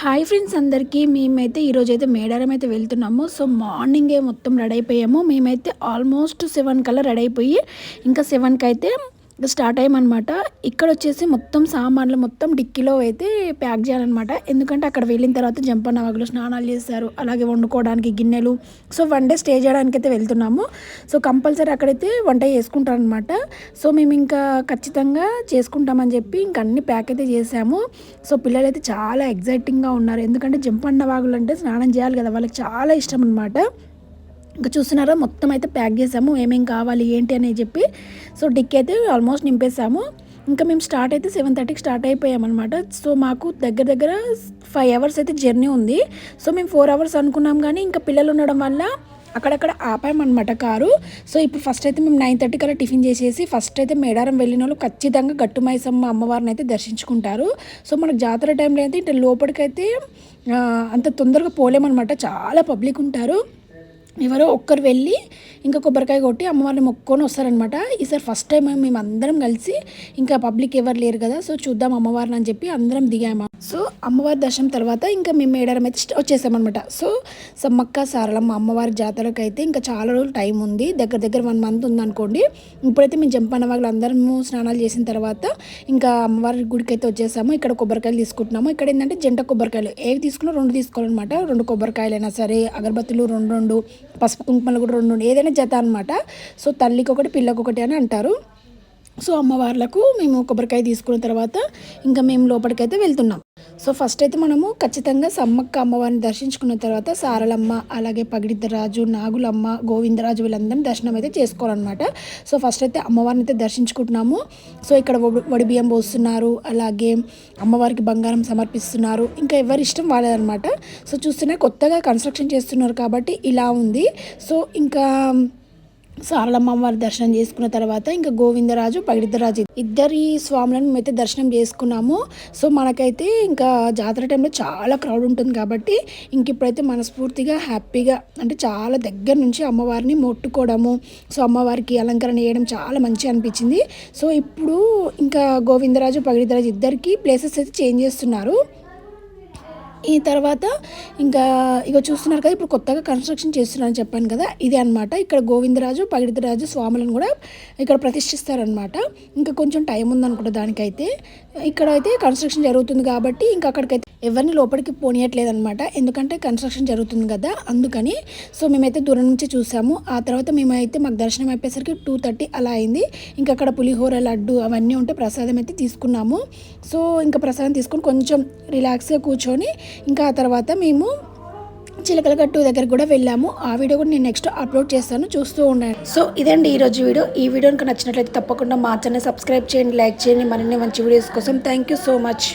Hi friends అందరికీ మేమైతే ఈరోజైతే మేడారం అయితే వెళ్తున్నాము. సో మార్నింగే మొత్తం రెడీ అయిపోయాము. మేమైతే ఆల్మోస్ట్ 7 కల్లా రెడీ అయిపోయి ఇంకా 7కి అయితే స్టార్ట్ అయ్యామన్నమాట. ఇక్కడ వచ్చేసి మొత్తం సామాన్లు మొత్తం డిక్కీలో అయితే ప్యాక్ చేయాలన్నమాట. ఎందుకంటే అక్కడ వెళ్ళిన తర్వాత జంపన్న వాగులో స్నానాలు చేస్తారు, అలాగే వండుకోవడానికి గిన్నెలు. సో 1 డే స్టే చేయడానికి అయితే వెళ్తున్నాము. సో కంపల్సరీ అక్కడైతే వంట చేసుకుంటారనమాట. సో మేము ఇంకా ఖచ్చితంగా చేసుకుంటామని చెప్పి ఇంకా అన్ని ప్యాక్ అయితే చేసాము. సో పిల్లలైతే చాలా ఎగ్జైటింగ్గా ఉన్నారు, ఎందుకంటే జంపన్న వాగులు అంటే స్నానం చేయాలి కదా, వాళ్ళకి చాలా ఇష్టం అనమాట. ఇంకా చూస్తున్నారా మొత్తం అయితే ప్యాక్ చేసాము, ఏమేం కావాలి ఏంటి అని చెప్పి. సో డిక్కీ అయితే ఆల్మోస్ట్ నింపేసాము. ఇంకా మేము స్టార్ట్ అయితే 7:30కి స్టార్ట్ అయిపోయామన్నమాట. సో మాకు దగ్గర దగ్గర 5 అవర్స్ అయితే జర్నీ ఉంది. సో మేము 4 అవర్స్ అనుకున్నాం, కానీ ఇంకా పిల్లలు ఉండడం వల్ల అక్కడక్కడ ఆపామన్నమాట కారు. సో ఇప్పుడు ఫస్ట్ అయితే మేము 9:30 కల్లా టిఫిన్ చేసేసి ఫస్ట్ అయితే మేడారం వెళ్ళిన వాళ్ళు ఖచ్చితంగా గట్టు మైసమ్మ అమ్మవారిని అయితే దర్శించుకుంటారు. సో మనకు జాతర టైంలో అయితే ఇట్లా లోపలికైతే అంత తొందరగా పోలేమన్నమాట, చాలా పబ్లిక్ ఉంటారు. ఎవరో ఒక్కరు వెళ్ళి ఇంకా కొబ్బరికాయ కొట్టి అమ్మవారిని మొక్కుకొని వస్తారనమాట. ఈసారి ఫస్ట్ టైం మేము అందరం కలిసి, ఇంకా పబ్లిక్ ఎవరు లేరు కదా, సో చూద్దాం అమ్మవారిని అని చెప్పి అందరం దిగాము. సో అమ్మవారి దర్శనం తర్వాత ఇంకా మేము మేడారం అయితే వచ్చేసామన్నమాట. సో సమ్మక్క సారలమ్మ అమ్మవారి జాతరకు అయితే ఇంకా చాలా రోజులు టైం ఉంది, దగ్గర దగ్గర 1 మంత్ ఉందనుకోండి. ఇప్పుడైతే మేము జంపన్న వాళ్ళు అందరము స్నానాలు చేసిన తర్వాత ఇంకా అమ్మవారి గుడికి అయితే వచ్చేసాము. ఇక్కడ కొబ్బరికాయలు తీసుకుంటున్నాము. ఇక్కడ ఏంటంటే జంట కొబ్బరికాయలు ఏవి తీసుకున్నా 2 తీసుకోవాలన్నమాట. 2 కొబ్బరికాయలైనా సరే, అగరబత్తులు 2, పసుపు కుంకుమలు కూడా 2, ఏదైనా జత అనమాట. సో తల్లికి ఒకటి పిల్లకు ఒకటి అని అంటారు. సో అమ్మవార్లకు మేము కొబ్బరికాయ తీసుకున్న తర్వాత ఇంకా మేము లోపలికైతే వెళ్తున్నాం. సో ఫస్ట్ అయితే మనము ఖచ్చితంగా సమ్మక్క అమ్మవారిని దర్శించుకున్న తర్వాత సారలమ్మ, అలాగే పగిడిద్దరాజు, నాగులమ్మ, గోవిందరాజు వీళ్ళందరినీ దర్శనం అయితే చేసుకోవాలన్నమాట. సో ఫస్ట్ అయితే అమ్మవారిని అయితే దర్శించుకుంటున్నాము. సో ఇక్కడ వడిబియ్యం పోస్తున్నారు, అలాగే అమ్మవారికి బంగారం సమర్పిస్తున్నారు. ఇంకా ఎవరి ఇష్టం వాళ్ళదనమాట. సో చూస్తేనే కొత్తగా కన్స్ట్రక్షన్ చేస్తున్నారు కాబట్టి ఇలా ఉంది. సో ఇంకా సారలమ్మ అమ్మవారి దర్శనం చేసుకున్న తర్వాత ఇంకా గోవిందరాజు, పగిడిద్దరాజు ఇద్దరి స్వాములను మేమైతే దర్శనం చేసుకున్నాము. సో మనకైతే ఇంకా జాతర టైంలో చాలా క్రౌడ్ ఉంటుంది కాబట్టి ఇంక ఇప్పుడైతే మనస్ఫూర్తిగా హ్యాపీగా, అంటే చాలా దగ్గర నుంచి అమ్మవారిని మొట్టుకోవడము, సో అమ్మవారికి అలంకరణ చేయడం చాలా మంచిగా అనిపించింది. సో ఇప్పుడు ఇంకా గోవిందరాజు, పగిడిద్దరాజు ఇద్దరికి ప్లేసెస్ అయితే చేంజ్ చేస్తున్నారు. ఈ తర్వాత ఇంకా చూస్తున్నారు కదా, ఇప్పుడు కొత్తగా కన్స్ట్రక్షన్ చేస్తున్నారని చెప్పాను కదా, ఇదే అనమాట. ఇక్కడ గోవిందరాజు, పగిడిద్దరాజు స్వాములను కూడా ఇక్కడ ప్రతిష్ఠిస్తారనమాట. ఇంకా కొంచెం టైం ఉందనుకుంటా దానికైతే. ఇక్కడైతే కన్స్ట్రక్షన్ జరుగుతుంది కాబట్టి ఇంకా అక్కడికైతే ఎవరిని లోపలికి పోనీయట్లేదు అనమాట, ఎందుకంటే కన్స్ట్రక్షన్ జరుగుతుంది కదా అందుకని. సో మేమైతే దూరం నుంచి చూసాము. ఆ తర్వాత మాకు దర్శనం అయిపోయేసరికి 2:30 అలా అయింది. ఇంకా అక్కడ పులిహోర, లడ్డు అవన్నీ ఉంటే ప్రసాదం అయితే తీసుకున్నాము. సో ఇంకా ప్రసాదం తీసుకొని కొంచెం రిలాక్స్గా కూర్చొని ఇంకా ఆ తర్వాత మేము చిలకల గట్టు దగ్గర కూడా వెళ్ళాము. ఆ వీడియో కూడా నేను నెక్స్ట్ అప్లోడ్ చేస్తాను, చూస్తూ ఉండండి. సో ఇదండి ఈరోజు వీడియో. ఈ వీడియో కనుక నచ్చినట్లయితే తప్పకుండా మా ఛానల్ సబ్స్క్రైబ్ చేయండి, లైక్ చేయండి. మరిన్ని మంచి వీడియోస్ కోసం థ్యాంక్ యూ సో మచ్.